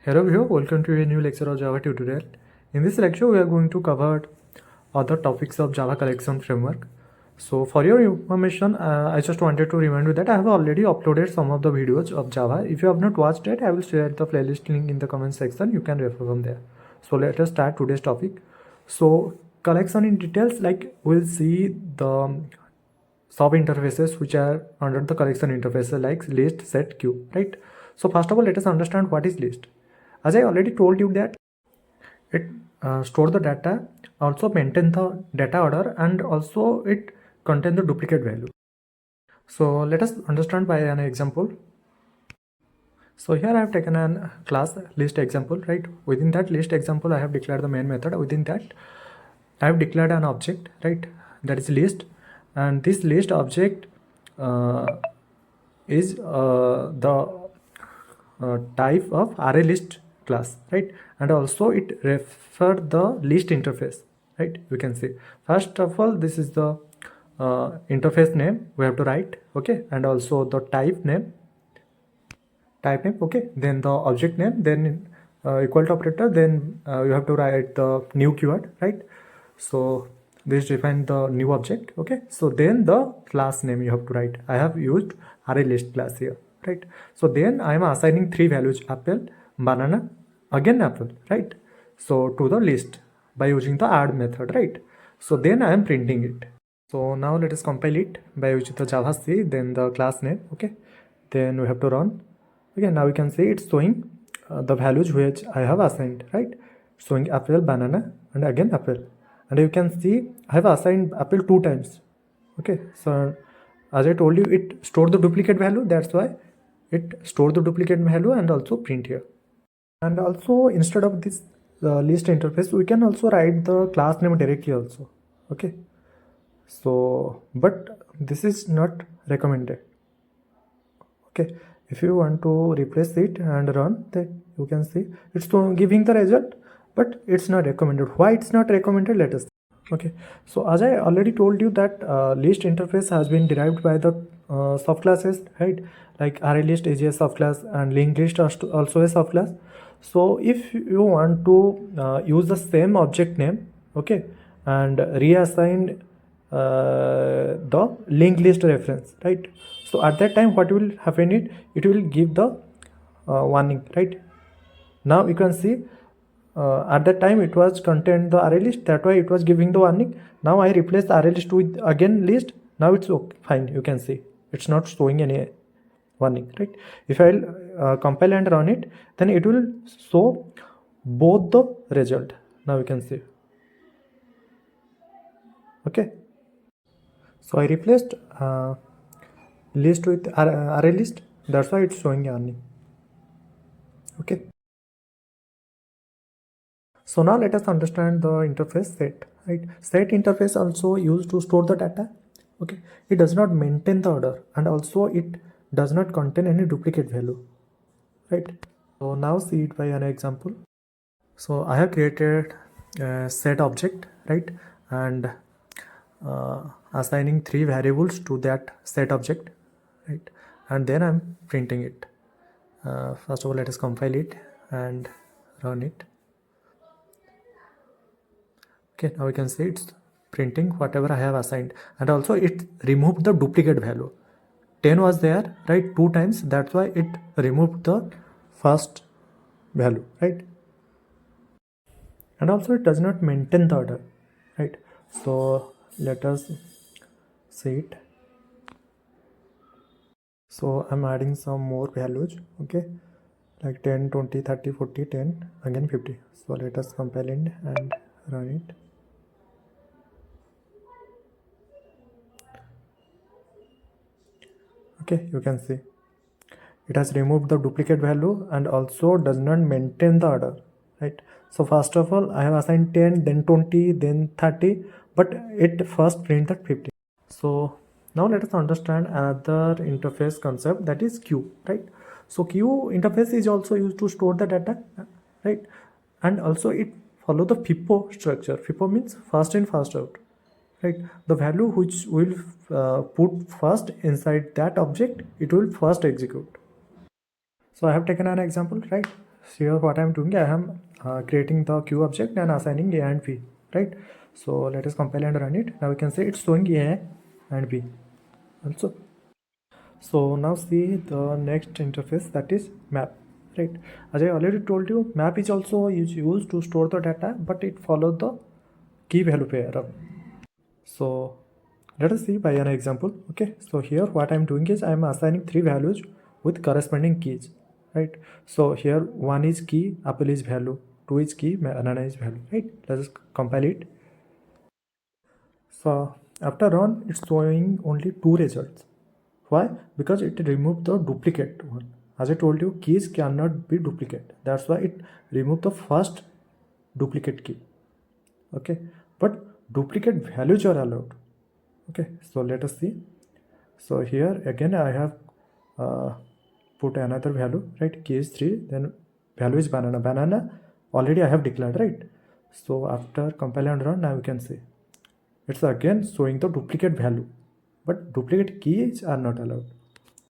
Hello viewer, welcome to a new lecture of Java tutorial. In this lecture, we are going to cover other topics of Java collection framework. So for your information, I just wanted to remind you that I have already uploaded some of the videos of Java. If you have not watched it, I will share the playlist link in the comment section. You can refer from there. So let us start today's topic. So collection in details, like we'll see the sub interfaces which are under the collection interfaces like list, set, queue, right? So first of all, let us understand what is list. As I already told you that it store the data, also maintain the data order, and also it contain the duplicate value. So let us understand by an example. So here I have taken a class list example, right? Within that list example, I have declared the main method. Within that, I have declared an object, right? That is list, and this list object is the type of array list class, right? And also it refer the list interface, right? You can see first of all this is the interface name we have to write, okay? And also the type name, okay? Then the object name, then equal to operator, then you have to write the new keyword, right? So this define the new object, okay? So then the class name you have to write. I have used array list class here, right? So then I am assigning three values, apple, banana, again apple, right? So to the list by using the add method, right? So then I am printing it. So now let us compile it by using the Java C, then the class name, okay? Then we have to run. Okay, now you can see it's showing the values which I have assigned, right? Showing apple, banana, and again apple. And you can see I have assigned apple 2 times. Okay, so as I told you, it stored the duplicate value. That's why it stored the duplicate value and also print here. And also instead of this list interface, we can also write the class name directly also. Okay, so but this is not recommended. Okay, if you want to replace it and run, then you can see it's giving the result, but it's not recommended. Why it's not recommended, let us see. Okay, so as I already told you that list interface has been derived by the subclasses, right? Like array list is a subclass and linked list also a subclass. So if you want to use the same object name, okay, and reassign the linked list reference, right? So at that time what will happen, it will give the warning, right? Now you can see at that time it was contained the array list, that why it was giving the warning. Now I replace the array list with again list. Now it's okay, fine. You can see it's not showing any warning, right? If I'll compile and run it, then it will show both the result. Now you can see, okay? So I replaced list with array list. That's why it's showing warning. Okay. So now let us understand the interface set, right? Set interface also used to store the data. Okay. It does not maintain the order, and also it does not contain any duplicate value, right? So now see it by an example. So I have created a set object, right? And assigning three variables to that set object, right? And then I'm printing it. First of all, let us compile it and run it. Okay, now we can see it's printing whatever I have assigned, and also it removed the duplicate value. 10 was there, right, 2 times. That's why it removed the first value, right? And also it does not maintain the order, right? So let us see it. So I'm adding some more values, okay, like 10, 20, 30, 40, 10, again 50. So let us compile it and run it. Okay, you can see it has removed the duplicate value and also does not maintain the order, right? So first of all I have assigned 10, then 20, then 30, but it first print that 50. So now let us understand another interface concept, that is queue, right? So queue interface is also used to store the data, right? And also it follow the FIFO structure. FIFO means first in first out, right? The value which will put first inside that object, it will first execute. So I have taken an example, right? So here what I'm doing, I am creating the queue object and assigning a and b, right? So let us compile and run it. Now we can say it's showing a and b also. So now see the next interface, that is map, right? As I already told you, map is also used to store the data, but it follows the key value pair. So let us see by an example. Okay, so here what I'm doing is I'm assigning three values with corresponding keys, right? So here one is key, apple is value, two is key, banana is value, right? Let's compile it. So after run, it's showing only two results. Why? Because it removed the duplicate one. As I told you, keys cannot be duplicate. That's why it removed the first duplicate key. Okay, but duplicate values are allowed. Okay, so let us see. So here again I have uh, put another value, right? Key is 3, then value is banana. Banana already I have declared, right? So after compile and run, now you can see it's again showing the duplicate value, but duplicate keys are not allowed.